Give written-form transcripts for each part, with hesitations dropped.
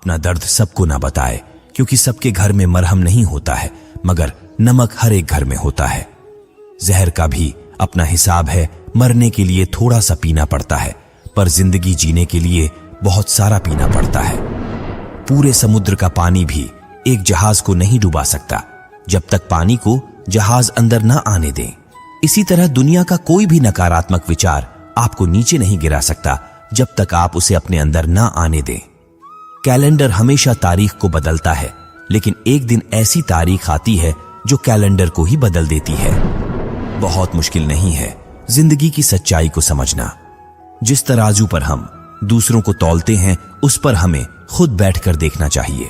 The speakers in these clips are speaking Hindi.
अपना दर्द सबको ना बताए, क्योंकि सबके घर में मरहम नहीं होता है, मगर नमक हर एक घर में होता है। जहर का भी अपना हिसाब है, मरने के लिए थोड़ा सा पीना पड़ता है, पर जिंदगी जीने के लिए बहुत सारा पीना पड़ता है। पूरे समुद्र का पानी भी एक जहाज को नहीं डुबा सकता जब तक पानी को जहाज अंदर ना आने दें। इसी तरह दुनिया का कोई भी नकारात्मक विचार आपको नीचे नहीं गिरा सकता जब तक आप उसे अपने अंदर ना आने दें। कैलेंडर हमेशा तारीख को बदलता है, लेकिन एक दिन ऐसी तारीख आती है जो कैलेंडर को ही बदल देती है। बहुत मुश्किल नहीं है जिंदगी की सच्चाई को समझना। जिस तराजू पर हम दूसरों को तौलते हैं, उस पर हमें खुद बैठकर देखना चाहिए।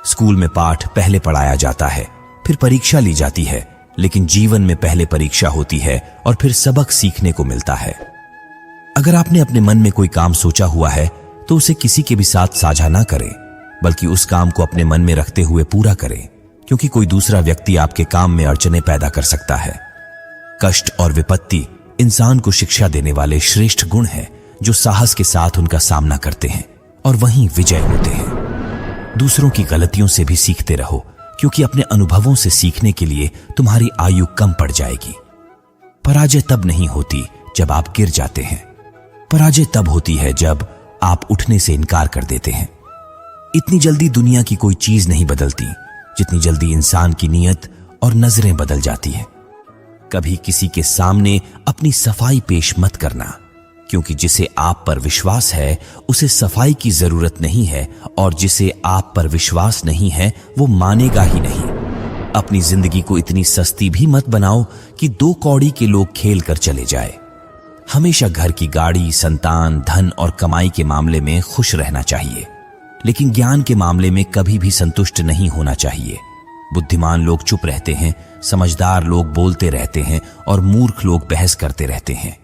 स्कूल में पाठ पहले पढ़ाया जाता है, फिर परीक्षा ली जाती है, लेकिन जीवन में पहले परीक्षा होती है और फिर सबक सीखने को मिलता है। अगर आपने अपने मन में कोई काम सोचा हुआ है तो उसे किसी के भी साथ साझा ना करें, बल्कि उस काम को अपने मन में रखते हुए पूरा करें, क्योंकि कोई दूसरा व्यक्ति आपके काम में अड़चने पैदा कर सकता है। कष्ट और विपत्ति इंसान को शिक्षा देने वाले श्रेष्ठ गुण हैं जो साहस के साथ उनका सामना करते हैं और वहीं विजय होते हैं। दूसरों की गलतियों से भी सीखते रहो, क्योंकि अपने अनुभवों से सीखने के लिए तुम्हारी आयु कम पड़ जाएगी। पराजय तब नहीं होती जब आप गिर जाते हैं, पराजय तब होती है जब आप उठने से इनकार कर देते हैं। इतनी जल्दी दुनिया की कोई चीज नहीं बदलती जितनी जल्दी इंसान की नीयत और नजरें बदल जाती है। कभी किसी के सामने अपनी सफाई पेश मत करना, क्योंकि जिसे आप पर विश्वास है उसे सफाई की जरूरत नहीं है, और जिसे आप पर विश्वास नहीं है वो मानेगा ही नहीं। अपनी जिंदगी को इतनी सस्ती भी मत बनाओ कि 2 कौड़ी के लोग खेल कर चले जाए। हमेशा घर की गाड़ी, संतान, धन और कमाई के मामले में खुश रहना चाहिए, लेकिन ज्ञान के मामले में कभी भी संतुष्ट नहीं होना चाहिए। बुद्धिमान लोग चुप रहते हैं, समझदार लोग बोलते रहते हैं और मूर्ख लोग बहस करते रहते हैं।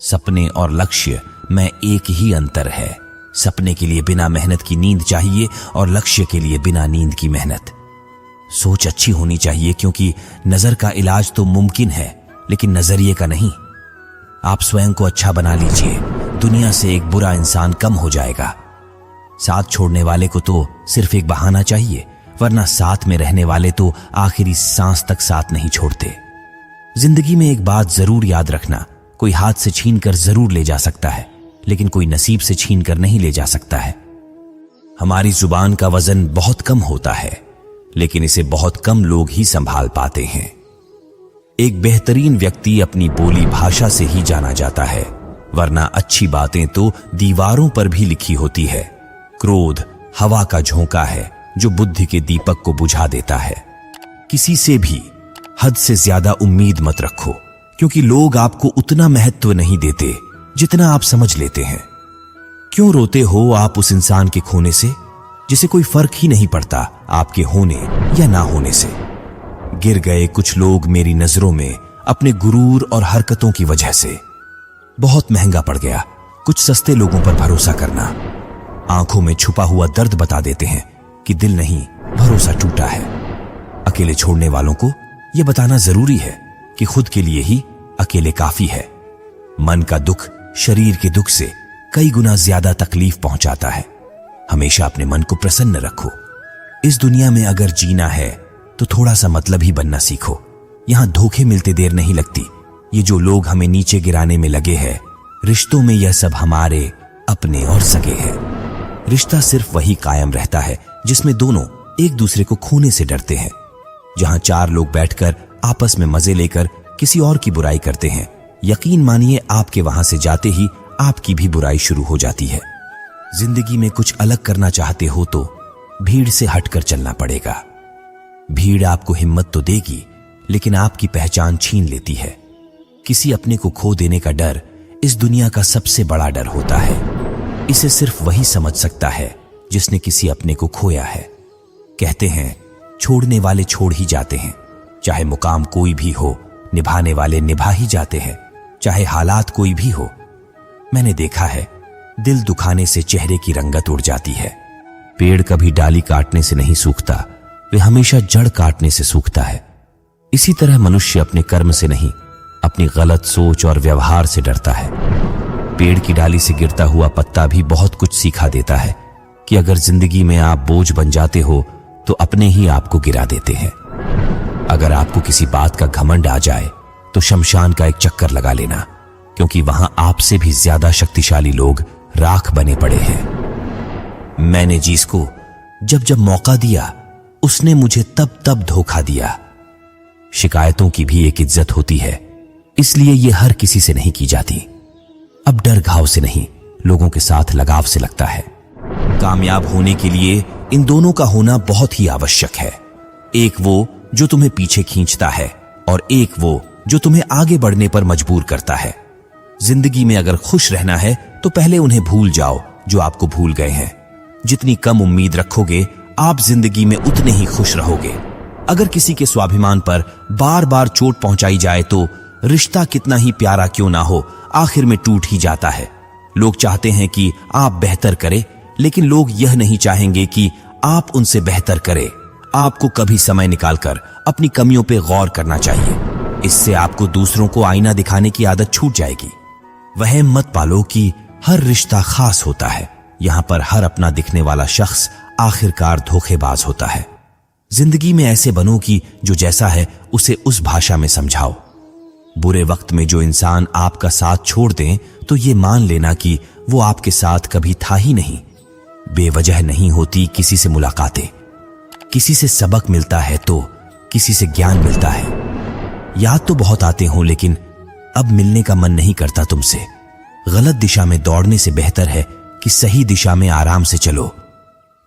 सपने और लक्ष्य में एक ही अंतर है। सपने के लिए बिना मेहनत की नींद चाहिए और लक्ष्य के लिए बिना नींद की मेहनत। सोच अच्छी होनी चाहिए, क्योंकि नजर का इलाज तो मुमकिन है, लेकिन नजरिए का नहीं। आप स्वयं को अच्छा बना लीजिए, दुनिया से एक बुरा इंसान कम हो जाएगा। साथ छोड़ने वाले को तो सिर्फ एक बहाना चाहिए, वरना साथ में रहने वाले तो आखिरी सांस तक साथ नहीं छोड़ते। जिंदगी में एक बात जरूर याद रखना, कोई हाथ से छीन कर जरूर ले जा सकता है, लेकिन कोई नसीब से छीन कर नहीं ले जा सकता है। हमारी जुबान का वजन बहुत कम होता है, लेकिन इसे बहुत कम लोग ही संभाल पाते हैं। एक बेहतरीन व्यक्ति अपनी बोली भाषा से ही जाना जाता है, वरना अच्छी बातें तो दीवारों पर भी लिखी होती है। क्रोध हवा का झोंका है जो बुद्धि के दीपक को बुझा देता है। किसी से भी हद से ज्यादा उम्मीद मत रखो, क्योंकि लोग आपको उतना महत्व नहीं देते जितना आप समझ लेते हैं। क्यों रोते हो आप उस इंसान के खोने से जिसे कोई फर्क ही नहीं पड़ता आपके होने या ना होने से? गिर गए कुछ लोग मेरी नजरों में अपने गुरूर और हरकतों की वजह से। बहुत महंगा पड़ गया कुछ सस्ते लोगों पर भरोसा करना। आंखों में छुपा हुआ दर्द बता देते हैं कि दिल नहीं, भरोसा टूटा है। अकेले छोड़ने वालों को यह बताना जरूरी है कि खुद के लिए ही अकेले काफी है। मन का दुख शरीर के दुख से कई गुना ज्यादा तकलीफ पहुंचाता है। हमेशा अपने मन को प्रसन्न रखो। इस दुनिया में अगर जीना है तो थोड़ा सा मतलब ही बनना सीखो। यहां धोखे मिलते देर नहीं लगती। ये जो लोग हमें नीचे गिराने में लगे हैं, रिश्तों में यह सब हमारे अपने और सगे हैं। रिश्ता सिर्फ वही कायम रहता है जिसमें दोनों एक दूसरे को खोने से डरते हैं। जहां 4 लोग बैठकर आपस में मजे लेकर किसी और की बुराई करते हैं, यकीन मानिए आपके वहां से जाते ही आपकी भी बुराई शुरू हो जाती है। जिंदगी में कुछ अलग करना चाहते हो तो भीड़ से हटकर चलना पड़ेगा। भीड़ आपको हिम्मत तो देगी, लेकिन आपकी पहचान छीन लेती है। किसी अपने को खो देने का डर इस दुनिया का सबसे बड़ा डर होता है। इसे सिर्फ वही समझ सकता है जिसने किसी अपने को खोया है। कहते हैं छोड़ने वाले छोड़ ही जाते हैं। चाहे मुकाम कोई भी हो, निभाने वाले निभा ही जाते हैं, चाहे हालात कोई भी हो। मैंने देखा है दिल दुखाने से चेहरे की रंगत उड़ जाती है। पेड़ कभी डाली काटने से नहीं सूखता, वे हमेशा जड़ काटने से सूखता है। इसी तरह मनुष्य अपने कर्म से नहीं, अपनी गलत सोच और व्यवहार से डरता है। पेड़ की डाली से गिरता हुआ पत्ता भी बहुत कुछ सिखा देता है कि अगर जिंदगी में आप बोझ बन जाते हो तो अपने ही आपको गिरा देते हैं। अगर आपको किसी बात का घमंड आ जाए तो शमशान का एक चक्कर लगा लेना, क्योंकि वहां आपसे भी ज्यादा शक्तिशाली लोग राख बने पड़े हैं। मैंने जिसको जब जब मौका दिया उसने मुझे तब तब धोखा दिया। शिकायतों की भी एक इज्जत होती है, इसलिए यह हर किसी से नहीं की जाती। अब डर घाव से नहीं, लोगों के साथ लगाव से लगता है। कामयाब होने के लिए इन दोनों का होना बहुत ही आवश्यक है। एक वो जो तुम्हें पीछे खींचता है और एक वो जो तुम्हें आगे बढ़ने पर मजबूर करता है। जिंदगी में अगर खुश रहना है तो पहले उन्हें भूल जाओ जो आपको भूल गए हैं। जितनी कम उम्मीद रखोगे आप जिंदगी में उतने ही खुश रहोगे। अगर किसी के स्वाभिमान पर बार बार चोट पहुंचाई जाए तो रिश्ता कितना ही प्यारा क्यों ना हो, आखिर में टूट ही जाता है। लोग चाहते हैं कि आप बेहतर करें, लेकिन लोग यह नहीं चाहेंगे कि आप उनसे बेहतर करें। आपको कभी समय निकालकर अपनी कमियों पर गौर करना चाहिए। इससे आपको दूसरों को आईना दिखाने की आदत छूट जाएगी। वहम मत पालो कि हर रिश्ता खास होता है। यहां पर हर अपना दिखने वाला शख्स आखिरकार धोखेबाज होता है। जिंदगी में ऐसे बनो कि जो जैसा है उसे उस भाषा में समझाओ। बुरे वक्त में जो इंसान आपका साथ छोड़ दें तो ये मान लेना कि वो आपके साथ कभी था ही नहीं। बेवजह नहीं होती किसी से मुलाकातें। किसी से सबक मिलता है तो किसी से ज्ञान मिलता है। याद तो बहुत आते हो, लेकिन अब मिलने का मन नहीं करता तुमसे। गलत दिशा में दौड़ने से बेहतर है कि सही दिशा में आराम से चलो।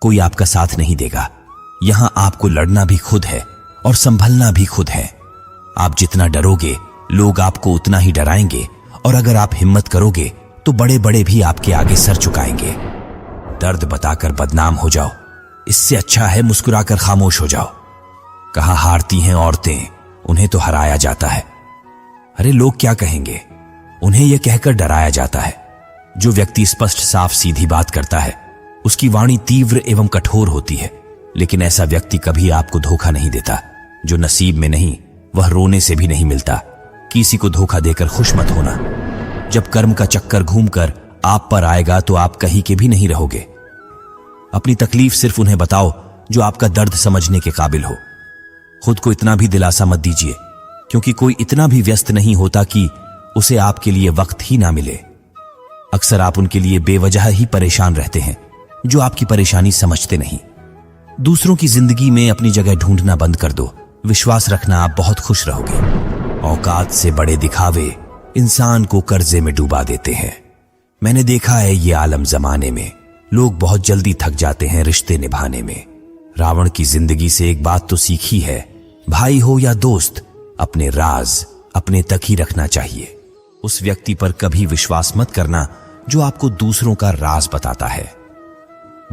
कोई आपका साथ नहीं देगा। यहां आपको लड़ना भी खुद है और संभलना भी खुद है। आप जितना डरोगे लोग आपको उतना ही डराएंगे, और अगर आप हिम्मत करोगे तो बड़े बड़े भी आपके आगे सर झुकाएंगे। दर्द बताकर बदनाम हो जाओ, इससे अच्छा है मुस्कुराकर खामोश हो जाओ। कहा हारती हैं औरतें, उन्हें तो हराया जाता है। अरे लोग क्या कहेंगे, उन्हें यह कहकर डराया जाता है। जो व्यक्ति स्पष्ट साफ सीधी बात करता है उसकी वाणी तीव्र एवं कठोर होती है, लेकिन ऐसा व्यक्ति कभी आपको धोखा नहीं देता। जो नसीब में नहीं वह रोने से भी नहीं मिलता। किसी को धोखा देकर खुश मत होना। जब कर्म का चक्कर घूमकर आप पर आएगा तो आप कहीं के भी नहीं रहोगे। अपनी तकलीफ सिर्फ उन्हें बताओ जो आपका दर्द समझने के काबिल हो। खुद को इतना भी दिलासा मत दीजिए, क्योंकि कोई इतना भी व्यस्त नहीं होता कि उसे आपके लिए वक्त ही ना मिले। अक्सर आप उनके लिए बेवजह ही परेशान रहते हैं जो आपकी परेशानी समझते नहीं। दूसरों की जिंदगी में अपनी जगह ढूंढना बंद कर दो। विश्वास रखना आप बहुत खुश रहोगे। औकात से बड़े दिखावे इंसान को कर्जे में डुबा देते हैं। मैंने देखा है ये आलम जमाने में लोग बहुत जल्दी थक जाते हैं रिश्ते निभाने में। रावण की जिंदगी से एक बात तो सीखी है, भाई हो या दोस्त, अपने राज अपने तक ही रखना चाहिए। उस व्यक्ति पर कभी विश्वास मत करना जो आपको दूसरों का राज बताता है।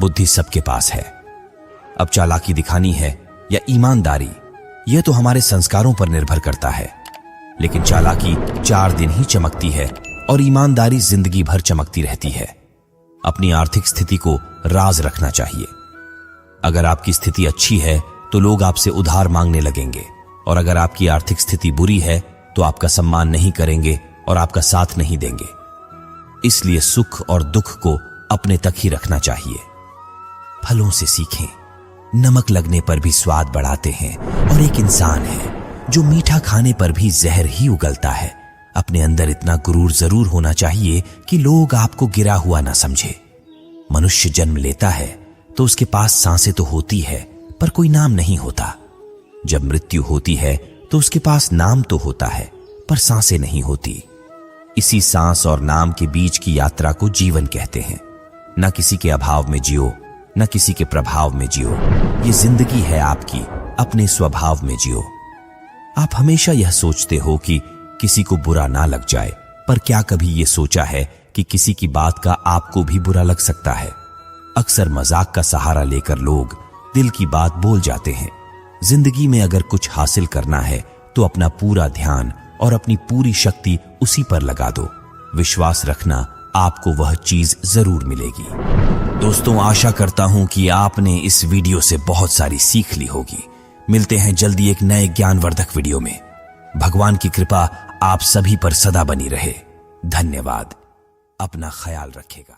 बुद्धि सबके पास है। अब चालाकी दिखानी है या ईमानदारी, यह तो हमारे संस्कारों पर निर्भर करता है। लेकिन चालाकी 4 दिन ही चमकती है और ईमानदारी जिंदगी भर चमकती रहती है। अपनी आर्थिक स्थिति को राज रखना चाहिए। अगर आपकी स्थिति अच्छी है तो लोग आपसे उधार मांगने लगेंगे, और अगर आपकी आर्थिक स्थिति बुरी है तो आपका सम्मान नहीं करेंगे और आपका साथ नहीं देंगे। इसलिए सुख और दुख को अपने तक ही रखना चाहिए। फलों से सीखें, नमक लगने पर भी स्वाद बढ़ाते हैं, और एक इंसान है जो मीठा खाने पर भी जहर ही उगलता है। अपने अंदर इतना गुरूर जरूर होना चाहिए कि लोग आपको गिरा हुआ ना समझे। मनुष्य जन्म लेता है तो उसके पास सांसें तो होती है पर कोई नाम नहीं होता। जब मृत्यु होती है तो उसके पास नाम तो होता है पर सांसें नहीं होती। इसी सांस और नाम के बीच की यात्रा को जीवन कहते हैं। न किसी के अभाव में जियो, न किसी के प्रभाव में जियो। ये जिंदगी है आपकी, अपने स्वभाव में जियो। आप हमेशा यह सोचते हो कि किसी को बुरा ना लग जाए, पर क्या कभी ये सोचा है कि किसी की बात का आपको भी बुरा लग सकता है? अक्सर मजाक का सहारा लेकर लोग दिल की बात बोल जाते हैं। जिंदगी में अगर कुछ हासिल करना है तो अपना पूरा ध्यान और अपनी पूरी शक्ति उसी पर लगा दो। विश्वास रखना, आपको वह चीज जरूर मिलेगी। दोस्तों, आशा करता हूं कि आपने इस वीडियो से बहुत सारी सीख ली होगी। मिलते हैं जल्दी एक नए ज्ञानवर्धक वीडियो में। भगवान की कृपा आप सभी पर सदा बनी रहे। धन्यवाद। अपना ख्याल रखिएगा।